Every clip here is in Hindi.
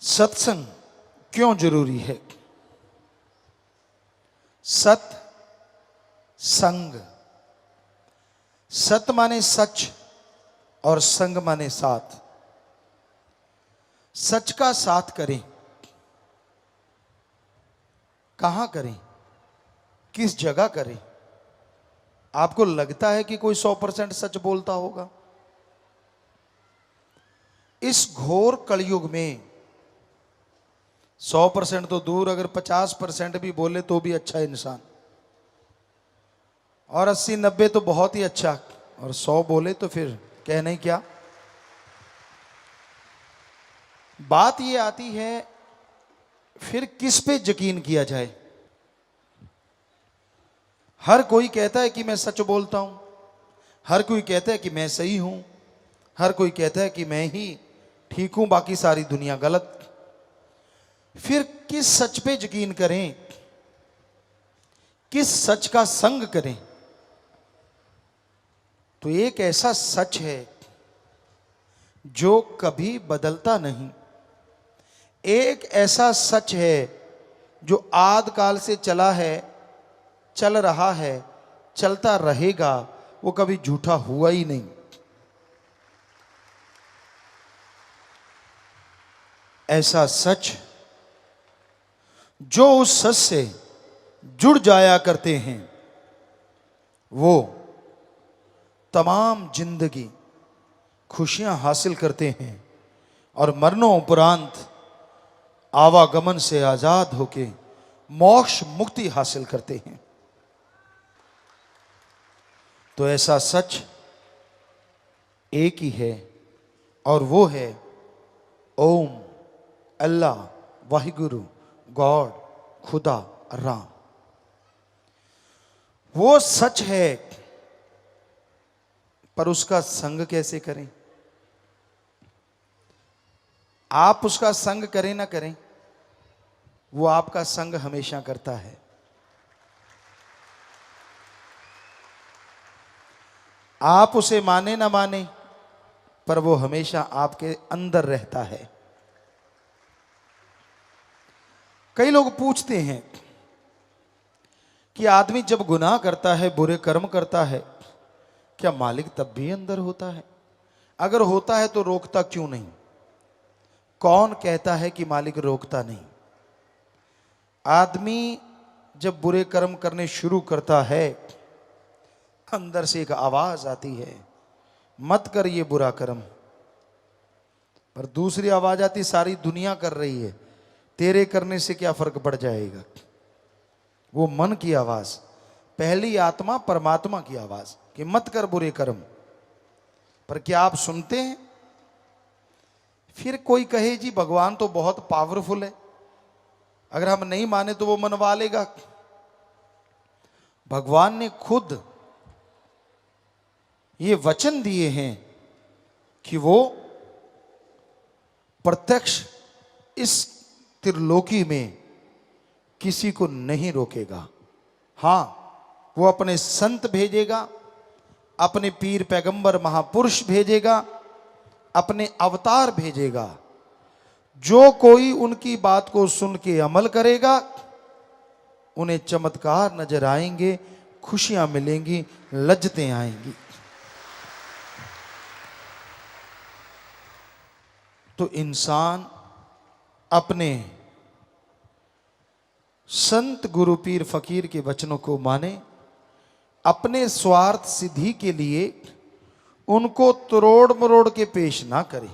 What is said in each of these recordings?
सत्संग क्यों जरूरी है? सत संग, सत माने सच और संग माने साथ। सच का साथ करें, कहां करें, किस जगह करें? आपको लगता है कि कोई 100% सच बोलता होगा? इस घोर कलयुग में 100% तो दूर, अगर 50% भी बोले तो भी अच्छा इंसान, और 80-90 तो बहुत ही अच्छा, और 100 बोले तो फिर कहने क्या। बात ये आती है फिर किस पे यकीन किया जाए। हर कोई कहता है कि मैं सच बोलता हूं, हर कोई कहता है कि मैं सही हूं, हर कोई कहता है कि मैं ही ठीक हूं, बाकी सारी दुनिया गलत। फिर किस सच पे यकीन करें, किस सच का संग करें? तो एक ऐसा सच है जो कभी बदलता नहीं, एक ऐसा सच है जो आद काल से चला है, चल रहा है, चलता रहेगा, वो कभी झूठा हुआ ही नहीं। ऐसा सच जो उस सच से जुड़ जाया करते हैं, वो तमाम जिंदगी खुशियां हासिल करते हैं और मरणों उपरांत आवागमन से आजाद होके मोक्ष मुक्ति हासिल करते हैं। तो ऐसा सच एक ही है, और वो है ओम, अल्लाह, वाहिगुरु, गॉड, खुदा, राम। वो सच है, पर उसका संग कैसे करें? आप उसका संग करें ना करें, वो आपका संग हमेशा करता है। आप उसे माने ना माने, पर वो हमेशा आपके अंदर रहता है। कई लोग पूछते हैं कि आदमी जब गुनाह करता है, बुरे कर्म करता है, क्या मालिक तब भी अंदर होता है? अगर होता है तो रोकता क्यों नहीं? कौन कहता है कि मालिक रोकता नहीं? आदमी जब बुरे कर्म करने शुरू करता है, अंदर से एक आवाज आती है, मत कर ये बुरा कर्म। पर दूसरी आवाज आती, सारी दुनिया कर रही है, तेरे करने से क्या फर्क पड़ जाएगा? वो मन की आवाज, पहली आत्मा परमात्मा की आवाज कि मत कर बुरे कर्म। पर क्या आप सुनते हैं? फिर कोई कहे जी भगवान तो बहुत पावरफुल है, अगर हम नहीं माने तो वो मनवा लेगा। भगवान ने खुद ये वचन दिए हैं कि वो प्रत्यक्ष इस त्रिलोकी में किसी को नहीं रोकेगा। हां, वो अपने संत भेजेगा, अपने पीर पैगंबर महापुरुष भेजेगा, अपने अवतार भेजेगा। जो कोई उनकी बात को सुन के अमल करेगा, उन्हें चमत्कार नजर आएंगे, खुशियां मिलेंगी, लज्जतें आएंगी। तो इंसान अपने संत गुरु पीर फकीर के वचनों को माने, अपने स्वार्थ सिद्धि के लिए उनको तोड़ मरोड़ के पेश ना करे।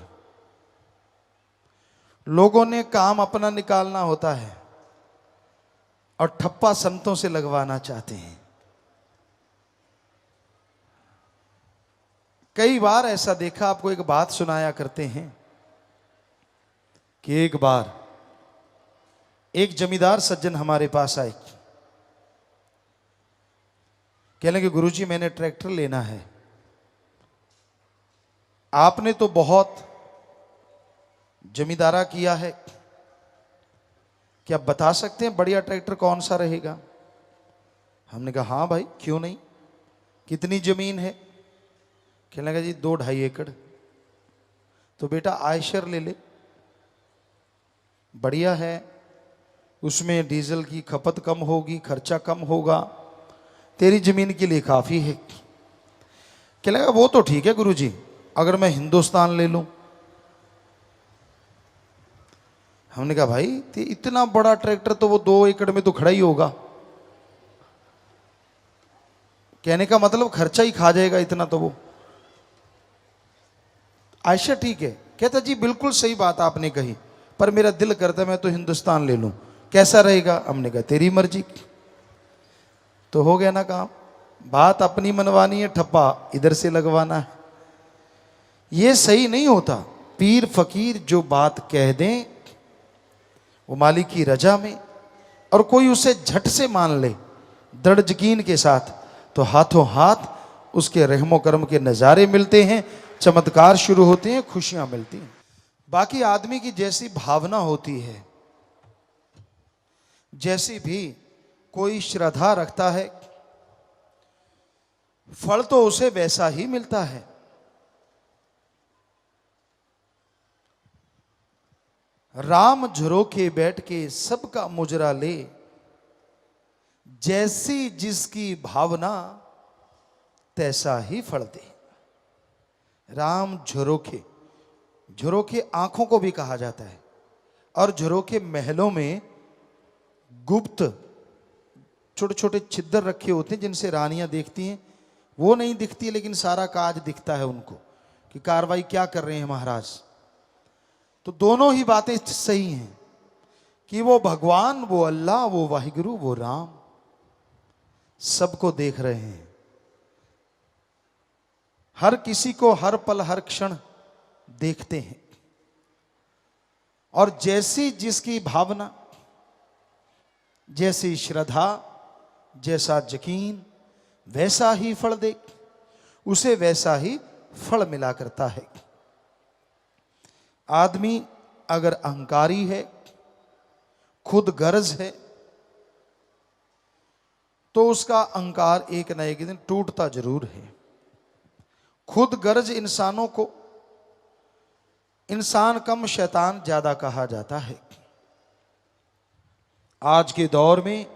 लोगों ने काम अपना निकालना होता है और ठप्पा संतों से लगवाना चाहते हैं। कई बार ऐसा देखा, आपको एक बात सुनाया करते हैं कि एक बार एक जमींदार सज्जन हमारे पास आए, कहने लगे गुरुजी मैंने ट्रैक्टर लेना है, आपने तो बहुत जमींदारा किया है, क्या बता सकते हैं बढ़िया ट्रैक्टर कौन सा रहेगा? हमने कहा हाँ भाई क्यों नहीं, कितनी जमीन है? कहने लगा जी 2-2.5 एकड़। तो बेटा आयशर ले ले। बढ़िया है, उसमें डीजल की खपत कम होगी, खर्चा कम होगा, तेरी जमीन के लिए काफ़ी है। क्या लगा वो तो ठीक है गुरुजी, अगर मैं हिंदुस्तान ले लूं। हमने कहा भाई इतना बड़ा ट्रैक्टर तो वो 2 एकड़ में तो खड़ा ही होगा। कहने का मतलब खर्चा ही खा जाएगा इतना तो वो। आयशा ठीक है, कहता जी बिल्कुल सही बात आपने कही, पर मेरा दिल करता है मैं तो हिंदुस्तान ले लूं, कैसा रहेगा। हमने कहा तेरी मर्जी। तो हो गया ना काम, बात अपनी मनवानी है, ठप्पा इधर से लगवाना है। ये सही नहीं होता। पीर फकीर जो बात कह दें वो मालिक की रजा में, और कोई उसे झट से मान ले दृढ़ यकीन के साथ, तो हाथों हाथ उसके रहमो करम के नज़ारे मिलते हैं, चमत्कार शुरू होते हैं, खुशियां मिलती हैं। बाकी आदमी की जैसी भावना होती है, जैसी भी कोई श्रद्धा रखता है, फल तो उसे वैसा ही मिलता है। राम झरोखे बैठ के सबका मुजरा ले, जैसी जिसकी भावना तैसा ही फल दे। राम झरोखे, झरोखे आंखों को भी कहा जाता है, और झरोखे महलों में गुप्त छोटे छोटे छिद्र रखे होते हैं जिनसे रानियां देखती हैं। वो नहीं दिखती लेकिन सारा काज दिखता है उनको कि कार्रवाई क्या कर रहे हैं महाराज। तो दोनों ही बातें सही हैं कि वो भगवान, वो अल्लाह, वो वाहिगुरु, वो राम सबको देख रहे हैं, हर किसी को हर पल हर क्षण देखते हैं। और जैसी जिसकी भावना, जैसी श्रद्धा, जैसा यकीन, वैसा ही फल दे, उसे वैसा ही फल मिला करता है। आदमी अगर अहंकारी है, खुद गर्ज है, तो उसका अहंकार एक न एक दिन टूटता जरूर है। खुद गर्ज इंसानों को इंसान कम शैतान ज्यादा कहा जाता है। आज के दौर में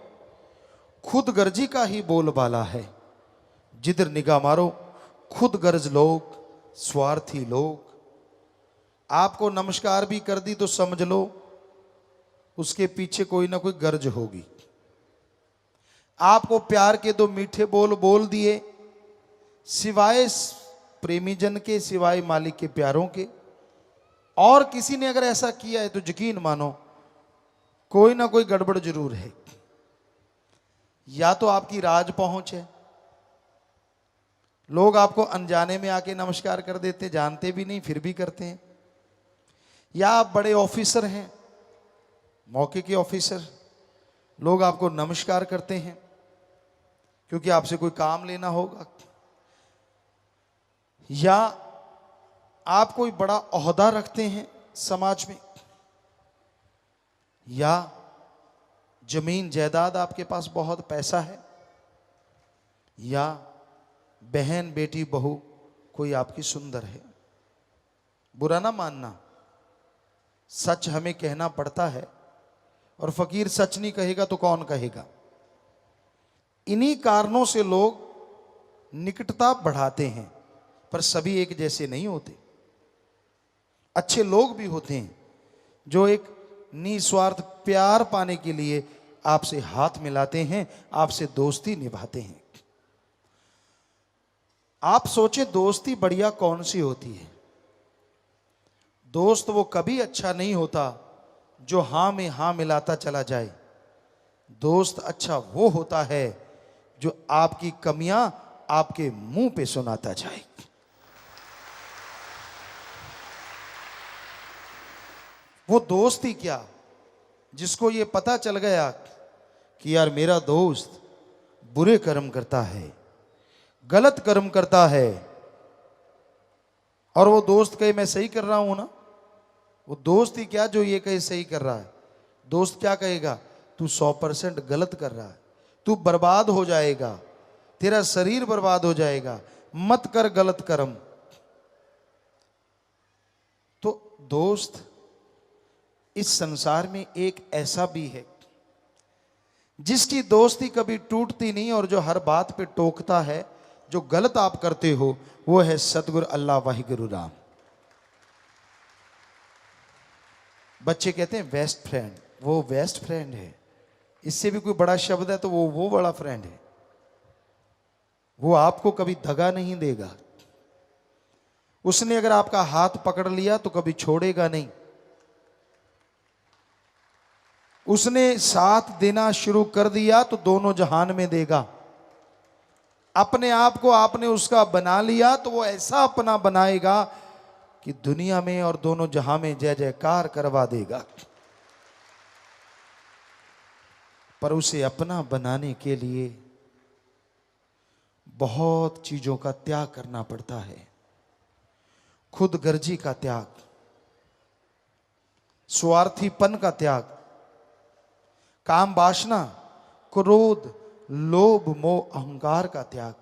खुद गर्जी का ही बोलबाला है। जिधर निगाह मारो खुद गर्ज लोग, स्वार्थी लोग। आपको नमस्कार भी कर दी तो समझ लो उसके पीछे कोई ना कोई गर्ज होगी। आपको प्यार के 2 मीठे बोल बोल दिए, सिवाय प्रेमी जन के, सिवाय मालिक के प्यारों के, और किसी ने अगर ऐसा किया है तो यकीन मानो कोई ना कोई गड़बड़ जरूर है। या तो आपकी राज पहुंच है, लोग आपको अनजाने में आके नमस्कार कर देते, जानते भी नहीं फिर भी करते हैं। या आप बड़े ऑफिसर हैं, मौके के ऑफिसर, लोग आपको नमस्कार करते हैं क्योंकि आपसे कोई काम लेना होगा। या आप कोई बड़ा ओहदा रखते हैं समाज में, या जमीन जायदाद आपके पास बहुत पैसा है, या बहन बेटी बहू कोई आपकी सुंदर है। बुरा ना मानना, सच हमें कहना पड़ता है, और फकीर सच नहीं कहेगा तो कौन कहेगा। इन्हीं कारणों से लोग निकटता बढ़ाते हैं, पर सभी एक जैसे नहीं होते। अच्छे लोग भी होते हैं जो एक निस्वार्थ प्यार पाने के लिए आपसे हाथ मिलाते हैं, आपसे दोस्ती निभाते हैं। आप सोचें दोस्ती बढ़िया कौन सी होती है। दोस्त वो कभी अच्छा नहीं होता जो हां में हां मिलाता चला जाए। दोस्त अच्छा वो होता है जो आपकी कमियां आपके मुंह पे सुनाता जाए। वो दोस्त ही क्या जिसको ये पता चल गया कि यार मेरा दोस्त बुरे कर्म करता है, गलत कर्म करता है, और वो दोस्त कहे मैं सही कर रहा हूं ना। वो दोस्त ही क्या जो ये कहे सही कर रहा है। दोस्त क्या कहेगा, तू 100% गलत कर रहा है, तू बर्बाद हो जाएगा, तेरा शरीर बर्बाद हो जाएगा, मत कर गलत कर्म। तो दोस्त इस संसार में एक ऐसा भी है जिसकी दोस्ती कभी टूटती नहीं और जो हर बात पे टोकता है, जो गलत आप करते हो, वो है सतगुरु अल्लाह वाहिगुरु राम। बच्चे कहते हैं बेस्ट फ्रेंड, वो बेस्ट फ्रेंड है। इससे भी कोई बड़ा शब्द है तो वो बड़ा फ्रेंड है। वो आपको कभी दगा नहीं देगा। उसने अगर आपका हाथ पकड़ लिया तो कभी छोड़ेगा नहीं। उसने साथ देना शुरू कर दिया तो दोनों जहान में देगा। अपने आप को आपने उसका बना लिया तो वो ऐसा अपना बनाएगा कि दुनिया में और दोनों जहां में जय जयकार करवा देगा। पर उसे अपना बनाने के लिए बहुत चीजों का त्याग करना पड़ता है। खुद गर्जी का त्याग, स्वार्थीपन का त्याग, काम वासना, क्रोध, लोभ, मोह, अहंकार का त्याग,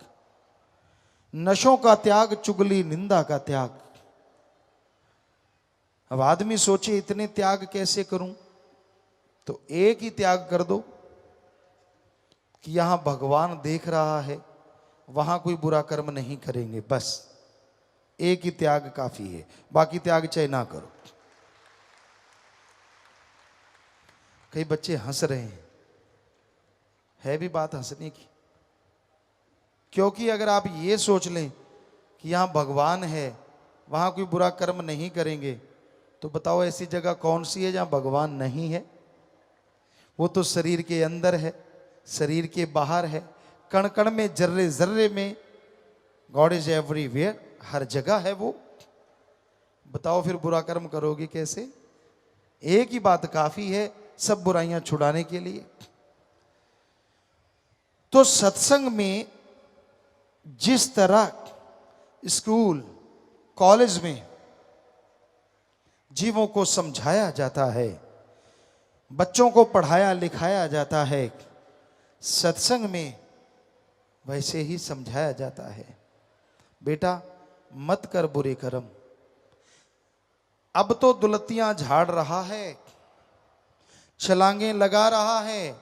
नशों का त्याग, चुगली निंदा का त्याग। अब आदमी सोचे इतने त्याग कैसे करूं, तो एक ही त्याग कर दो कि यहां भगवान देख रहा है, वहां कोई बुरा कर्म नहीं करेंगे। बस एक ही त्याग काफी है, बाकी त्याग चाहे ना करो। कई बच्चे हंस रहे हैं, है भी बात हंसने की, क्योंकि अगर आप ये सोच लें कि यहां भगवान है, वहां कोई बुरा कर्म नहीं करेंगे, तो बताओ ऐसी जगह कौन सी है जहां भगवान नहीं है? वो तो शरीर के अंदर है, शरीर के बाहर है, कण कण में, जर्रे जर्रे में। गॉड इज एवरीवेयर, हर जगह है वो। बताओ फिर बुरा कर्म करोगे कैसे? एक ही बात काफी है सब बुराइयां छुड़ाने के लिए। तो सत्संग में जिस तरह स्कूल कॉलेज में जीवों को समझाया जाता है, बच्चों को पढ़ाया लिखाया जाता है, सत्संग में वैसे ही समझाया जाता है। बेटा मत कर बुरे कर्म। अब तो दुलतियां झाड़ रहा है, छलांगे लगा रहा है।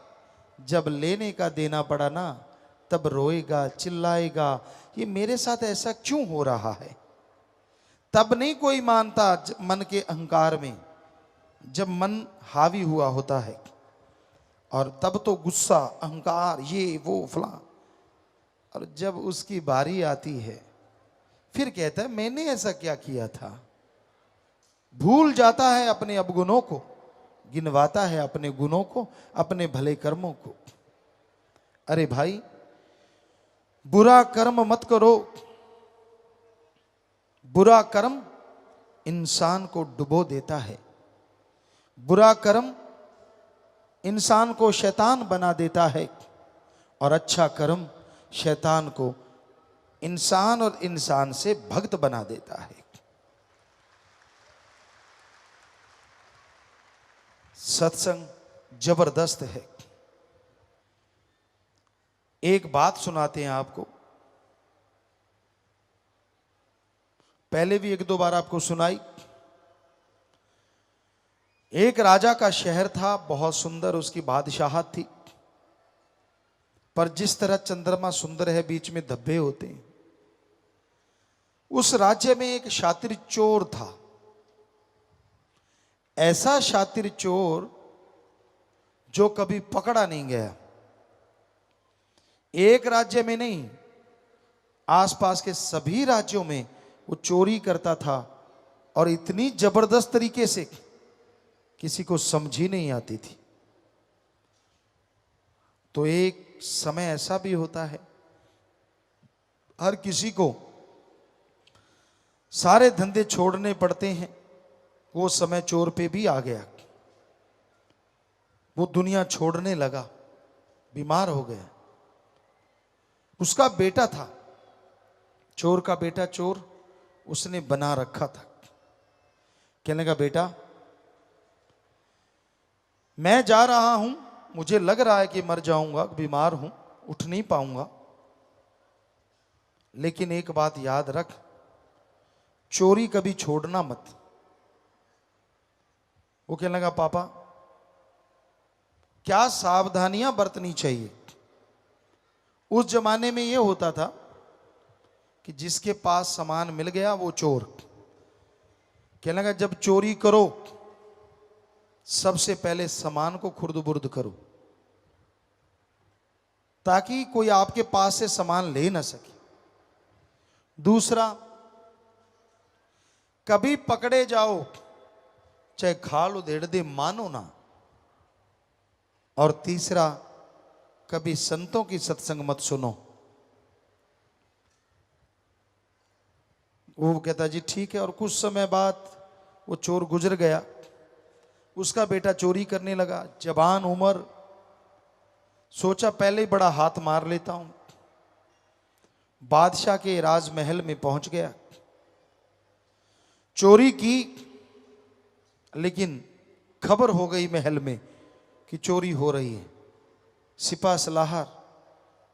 जब लेने का देना पड़ा ना, तब रोएगा, चिल्लाएगा, ये मेरे साथ ऐसा क्यों हो रहा है। तब नहीं कोई मानता मन के अहंकार में, जब मन हावी हुआ होता है। और तब तो गुस्सा, अहंकार, ये वो फलां। और जब उसकी बारी आती है फिर कहता है मैंने ऐसा क्या किया था। भूल जाता है अपने अवगुणों को, गिनवाता है अपने गुणों को, अपने भले कर्मों को। अरे भाई बुरा कर्म मत करो। बुरा कर्म इंसान को डुबो देता है। बुरा कर्म इंसान को शैतान बना देता है, और अच्छा कर्म शैतान को इंसान और इंसान से भक्त बना देता है। सत्संग जबरदस्त है। एक बात सुनाते हैं आपको, पहले भी एक दो बार आपको सुनाई। एक राजा का शहर था, बहुत सुंदर उसकी बादशाहत थी। पर जिस तरह चंद्रमा सुंदर है, बीच में धब्बे होते हैं, उस राज्य में एक शातिर चोर था। ऐसा शातिर चोर जो कभी पकड़ा नहीं गया। एक राज्य में नहीं, आसपास के सभी राज्यों में वो चोरी करता था, और इतनी जबरदस्त तरीके से किसी को समझ ही नहीं आती थी। तो एक समय ऐसा भी होता है, हर किसी को सारे धंधे छोड़ने पड़ते हैं। वो समय चोर पे भी आ गया। वो दुनिया छोड़ने लगा, बीमार हो गया। उसका बेटा था, चोर का बेटा चोर, उसने बना रखा था। कहने का बेटा मैं जा रहा हूं, मुझे लग रहा है कि मर जाऊंगा, बीमार हूं, उठ नहीं पाऊंगा, लेकिन एक बात याद रख, चोरी कभी छोड़ना मत। वो कहने लगा पापा क्या सावधानियां बरतनी चाहिए। उस जमाने में यह होता था कि जिसके पास सामान मिल गया वो चोर। कहने लगा जब चोरी करो सबसे पहले सामान को खुर्द बुर्द करो ताकि कोई आपके पास से सामान ले ना सके। दूसरा, कभी पकड़े जाओ चाहे खाल उधेड़ दे मानो ना। और तीसरा, कभी संतों की सत्संग मत सुनो। वो कहता जी ठीक है। और कुछ समय बाद वो चोर गुजर गया। उसका बेटा चोरी करने लगा, जवान उम्र, सोचा पहले ही बड़ा हाथ मार लेता हूं। बादशाह के राजमहल में पहुंच गया, चोरी की, लेकिन खबर हो गई महल में कि चोरी हो रही है। सिपा सलाहर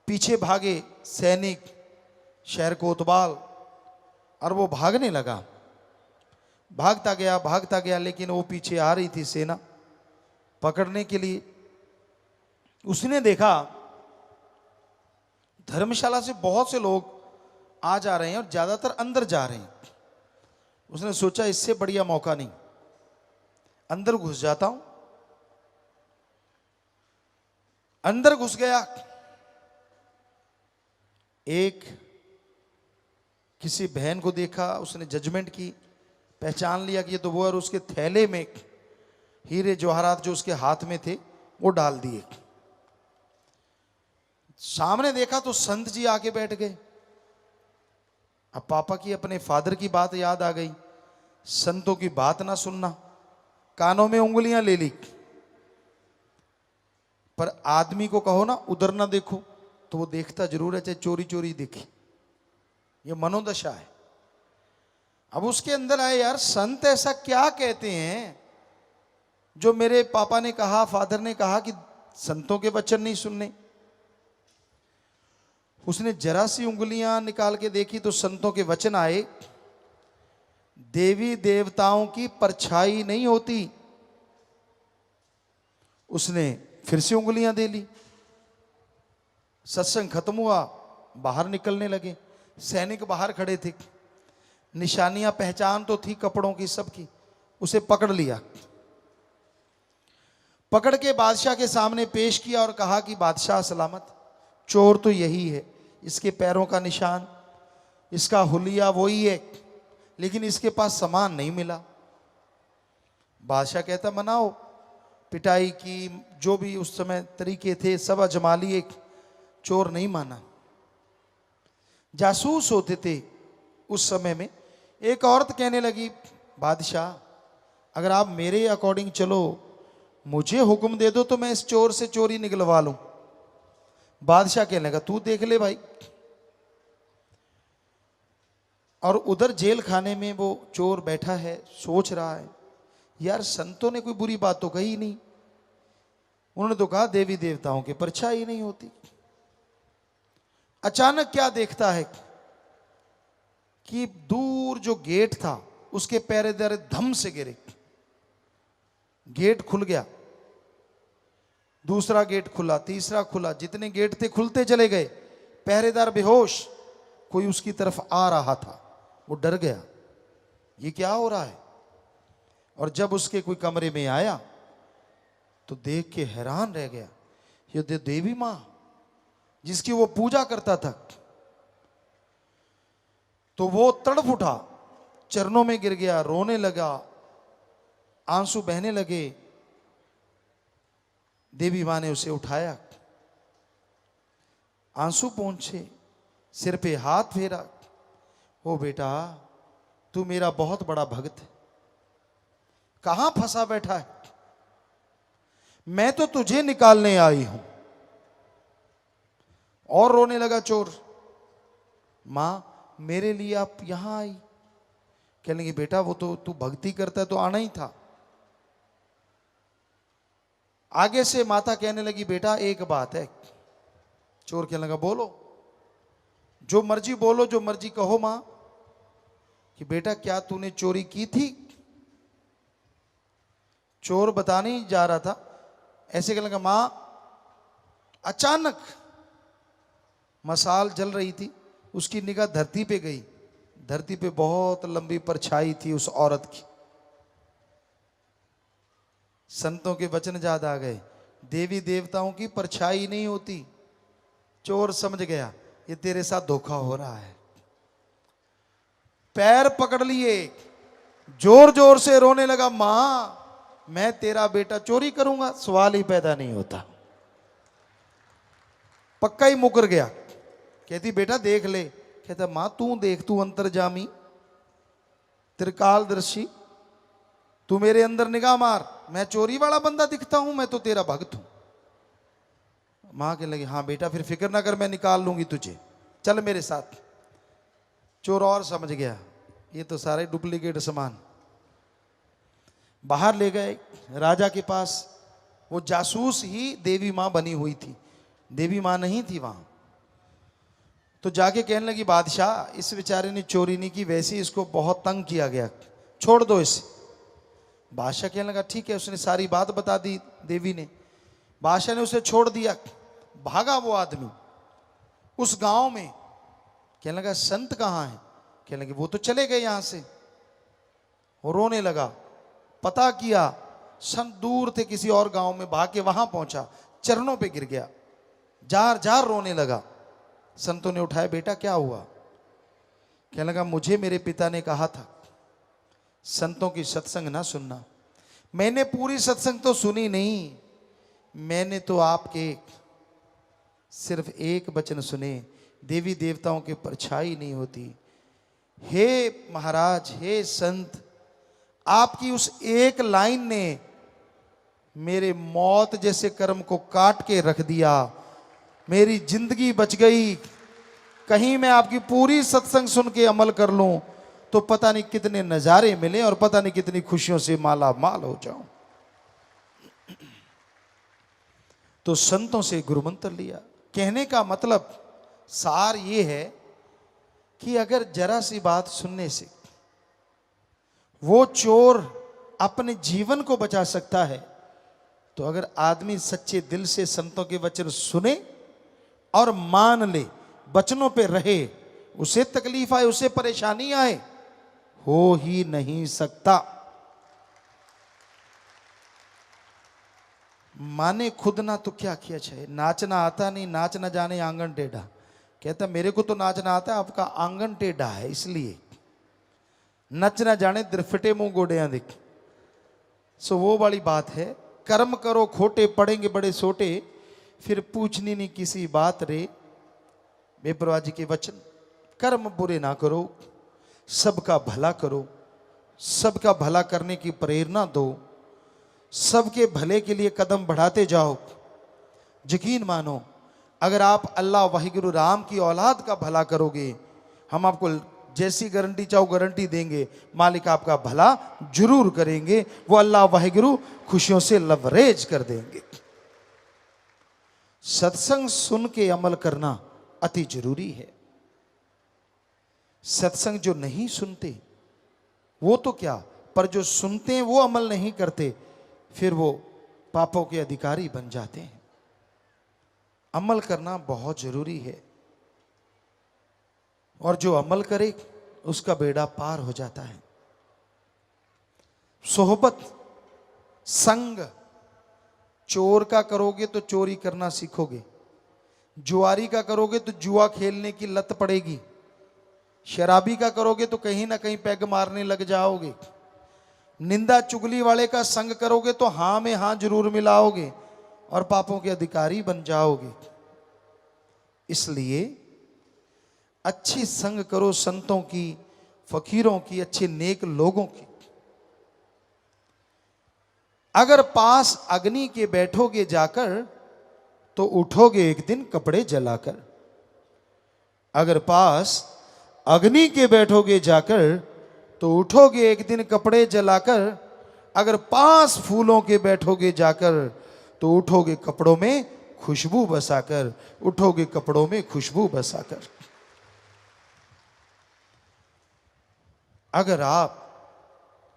पीछे भागे, सैनिक शहर कोतवाल, और वो भागने लगा। भागता गया, लेकिन वो पीछे आ रही थी सेना पकड़ने के लिए। उसने देखा धर्मशाला से बहुत से लोग आ जा रहे हैं और ज्यादातर अंदर जा रहे हैं। उसने सोचा इससे बढ़िया मौका नहीं, अंदर घुस जाता हूं। अंदर घुस गया। एक किसी बहन को देखा, उसने जजमेंट की, पहचान लिया कि ये तो वो, और उसके थैले में हीरे जवाहरात जो उसके हाथ में थे वो डाल दिए। सामने देखा तो संत जी आके बैठ गए। अब पापा की अपने फादर की बात याद आ गई, संतों की बात ना सुनना, कानों में उंगलियां ले ली। पर आदमी को कहो ना उधर ना देखो तो वो देखता जरूर है, चाहे चोरी चोरी दिखे। ये मनोदशा है। अब उसके अंदर आए, यार संत ऐसा क्या कहते हैं जो मेरे पापा ने कहा, फादर ने कहा कि संतों के वचन नहीं सुनने। उसने जरा सी उंगलियां निकाल के देखी तो संतों के वचन आए, देवी देवताओं की परछाई नहीं होती। उसने फिर से उंगलियां दे ली। सत्संग खत्म हुआ, बाहर निकलने लगे। सैनिक बाहर खड़े थे, निशानियां पहचान तो थी कपड़ों की सबकी। उसे पकड़ लिया, पकड़ के बादशाह के सामने पेश किया और कहा कि बादशाह सलामत, चोर तो यही है, इसके पैरों का निशान, इसका हुलिया वही है, लेकिन इसके पास सामान नहीं मिला। बादशाह कहता मनाओ, पिटाई की, जो भी उस समय तरीके थे सब आजमा लिए, चोर नहीं माना। जासूस होते थे उस समय में। एक औरत कहने लगी, बादशाह अगर आप मेरे अकॉर्डिंग चलो, मुझे हुक्म दे दो तो मैं इस चोर से चोरी निकलवा लूं। बादशाह कहने लगा तू देख ले भाई। और उधर जेल खाने में वो चोर बैठा है, सोच रहा है यार संतों ने कोई बुरी बात तो कही नहीं, उन्होंने तो कहा देवी देवताओं की परछाई नहीं होती। अचानक क्या देखता है कि दूर जो गेट था उसके पहरेदार धम से गिरे, गेट खुल गया, दूसरा गेट खुला, तीसरा खुला, जितने गेट थे खुलते चले गए। पहरेदार बेहोश, कोई उसकी तरफ आ रहा था, वो डर गया, ये क्या हो रहा है। और जब उसके कोई कमरे में आया तो देख के हैरान रह गया, ये देवी मां जिसकी वो पूजा करता था। तो वो तड़प उठा, चरणों में गिर गया, रोने लगा, आंसू बहने लगे। देवी मां ने उसे उठाया, आंसू पोंछे, सिर पे हाथ फेरा, ओ बेटा तू मेरा बहुत बड़ा भक्त है, कहां फंसा बैठा है, मैं तो तुझे निकालने आई हूं। और रोने लगा चोर, मां मेरे लिए आप यहां आई। कहने लगी बेटा वो तो तू भक्ति करता है तो आना ही था। आगे से माता कहने लगी बेटा एक बात है। चोर कहने लगा बोलो, जो मर्जी बोलो, जो मर्जी कहो मां। कि बेटा क्या तूने चोरी की थी? चोर बताने ही जा रहा था, ऐसे कहने लगा, मां अचानक मसाल जल रही थी, उसकी निगाह धरती पे गई। धरती पे बहुत लंबी परछाई थी उस औरत की। संतों के वचन याद आ गए, देवी देवताओं की परछाई नहीं होती। चोर समझ गया ये तेरे साथ धोखा हो रहा है। पैर पकड़ लिए, जोर जोर से रोने लगा, मां मैं तेरा बेटा चोरी करूंगा, सवाल ही पैदा नहीं होता। पक्का ही मुकर गया। कहती बेटा देख ले। कहता मां तू देख, तू अंतर्जामी त्रिकालदर्शी, तू मेरे अंदर निगाह मार, मैं चोरी वाला बंदा दिखता हूं? मैं तो तेरा भक्त हूं। मां कहने लगी हाँ बेटा फिर फिक्र ना कर, मैं निकाल लूंगी तुझे, चल मेरे साथ। चोर और समझ गया ये तो सारे डुप्लीकेट सामान। बाहर ले गए राजा के पास। वो जासूस ही देवी मां बनी हुई थी, देवी मां नहीं थी वहां। तो जाके कहने लगी बादशाह इस बेचारे ने चोरी नहीं की, वैसे इसको बहुत तंग किया गया, छोड़ दो इसे। बादशाह कहने लगा ठीक है। उसने सारी बात बता दी देवी ने। बादशाह ने उसे छोड़ दिया। भागा वो आदमी उस गांव में। कहने लगा संत कहाँ है? कहने लगे वो तो चले गए यहां से। वो रोने लगा। पता किया, संत दूर थे किसी और गांव में, भाग के वहां पहुंचा, चरणों पे गिर गया, जार जार रोने लगा। संतों ने उठाया, बेटा क्या हुआ? कहने लगा मुझे मेरे पिता ने कहा था संतों की सत्संग ना सुनना। मैंने पूरी सत्संग तो सुनी नहीं, मैंने तो आपके सिर्फ एक वचन सुने, देवी देवताओं की परछाई नहीं होती। हे महाराज, हे संत, आपकी उस एक लाइन ने मेरे मौत जैसे कर्म को काट के रख दिया, मेरी जिंदगी बच गई। कहीं मैं आपकी पूरी सत्संग सुन के अमल कर लूं तो पता नहीं कितने नजारे मिले और पता नहीं कितनी खुशियों से माला माल हो जाऊं। तो संतों से गुरु मंत्र लिया। कहने का मतलब सार ये है कि अगर जरा सी बात सुनने से वो चोर अपने जीवन को बचा सकता है, तो अगर आदमी सच्चे दिल से संतों के वचन सुने और मान ले, वचनों पे रहे, उसे तकलीफ आए, उसे परेशानी आए, हो ही नहीं सकता। माने खुद ना तो क्या किया चाहे, नाचना आता नहीं, नाच ना जाने आंगन टेढ़ा। कहता मेरे को तो नाचना आता है, आपका आंगन टेढ़ा है इसलिए। नच ना जाने दिरफटे मुंह गोड़ियां दिख। सो वो वाली बात है, कर्म करो खोटे पड़ेंगे बड़े सोटे, फिर पूछनी नहीं किसी बात रे। बेपरवाह जी के वचन, कर्म बुरे ना करो, सबका भला करो, सबका भला करने की प्रेरणा दो, सबके भले के लिए कदम बढ़ाते जाओ। यकीन मानो अगर आप अल्लाह वाहिगुरु राम की औलाद का भला करोगे, हम आपको जैसी गारंटी चाहो गारंटी देंगे, मालिक आपका भला जरूर करेंगे। वो अल्लाह वाहिगुरु खुशियों से लवरेज कर देंगे। सत्संग सुन के अमल करना अति जरूरी है। सत्संग जो नहीं सुनते वो तो क्या, पर जो सुनते हैं वो अमल नहीं करते, फिर वो पापों के अधिकारी बन जाते हैं। अमल करना बहुत जरूरी है, और जो अमल करे उसका बेड़ा पार हो जाता है। सोहबत, संग, चोर का करोगे तो चोरी करना सीखोगे, जुआरी का करोगे तो जुआ खेलने की लत पड़ेगी, शराबी का करोगे तो कहीं ना कहीं पैग मारने लग जाओगे, निंदा चुगली वाले का संग करोगे तो हां में हां जरूर मिलाओगे और पापों के अधिकारी बन जाओगे। इसलिए अच्छी संग करो, संतों की, फकीरों की, अच्छे नेक लोगों की। अगर पास अग्नि के बैठोगे जाकर तो उठोगे एक दिन कपड़े जलाकर। अगर पास अग्नि के बैठोगे जाकर तो उठोगे एक दिन कपड़े जलाकर। अगर पास फूलों के बैठोगे जाकर तो उठोगे कपड़ों में खुशबू बसाकर, उठोगे कपड़ों में खुशबू बसाकर। अगर आप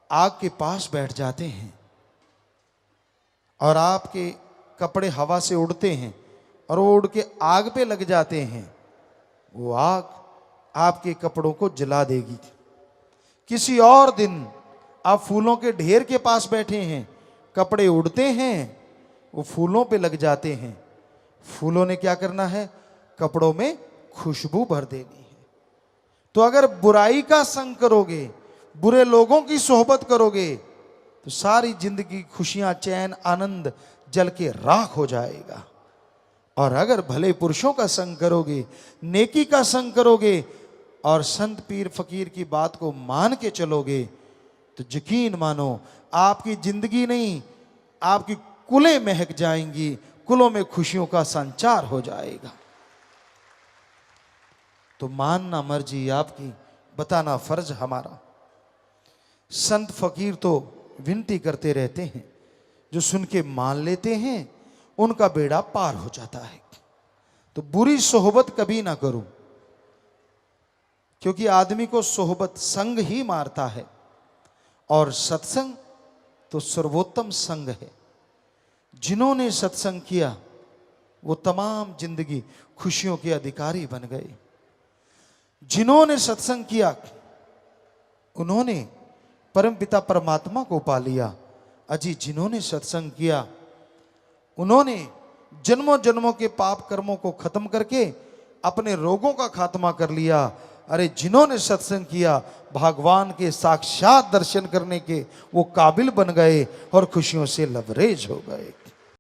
आग के पास बैठ जाते हैं और आपके कपड़े हवा से उड़ते हैं और वो उड़ के आग पे लग जाते हैं, वो आग आपके कपड़ों को जला देगी। किसी और दिन आप फूलों के ढेर के पास बैठे हैं, कपड़े उड़ते हैं, वो फूलों पे लग जाते हैं। फूलों ने क्या करना है? कपड़ों में खुशबू भर देनी है। तो अगर बुराई का संग करोगे, बुरे लोगों की सोहबत करोगे, तो सारी जिंदगी खुशियां, चैन, आनंद जल के राख हो जाएगा। और अगर भले पुरुषों का संग करोगे, नेकी का संग करोगे और संत पीर फकीर की बात को मान के चलोगे, तो यकीन मानो आपकी जिंदगी नहीं, आपकी कुलें महक जाएंगी, कुलों में खुशियों का संचार हो जाएगा। तो मानना मर्जी आपकी, बताना फर्ज हमारा। संत फकीर तो विनती करते रहते हैं, जो सुन के मान लेते हैं उनका बेड़ा पार हो जाता है। तो बुरी सोहबत कभी ना करो, क्योंकि आदमी को सोहबत संग ही मारता है, और सत्संग तो सर्वोत्तम संग है। जिन्होंने सत्संग किया वो तमाम जिंदगी खुशियों के अधिकारी बन गए। जिन्होंने सत्संग किया उन्होंने परमपिता परमात्मा को पा लिया। अजी जिन्होंने सत्संग किया उन्होंने जन्मों जन्मों के पाप कर्मों को खत्म करके अपने रोगों का खात्मा कर लिया। अरे जिन्होंने सत्संग किया भगवान के साक्षात दर्शन करने के वो काबिल बन गए और खुशियों से लबरेज हो गए।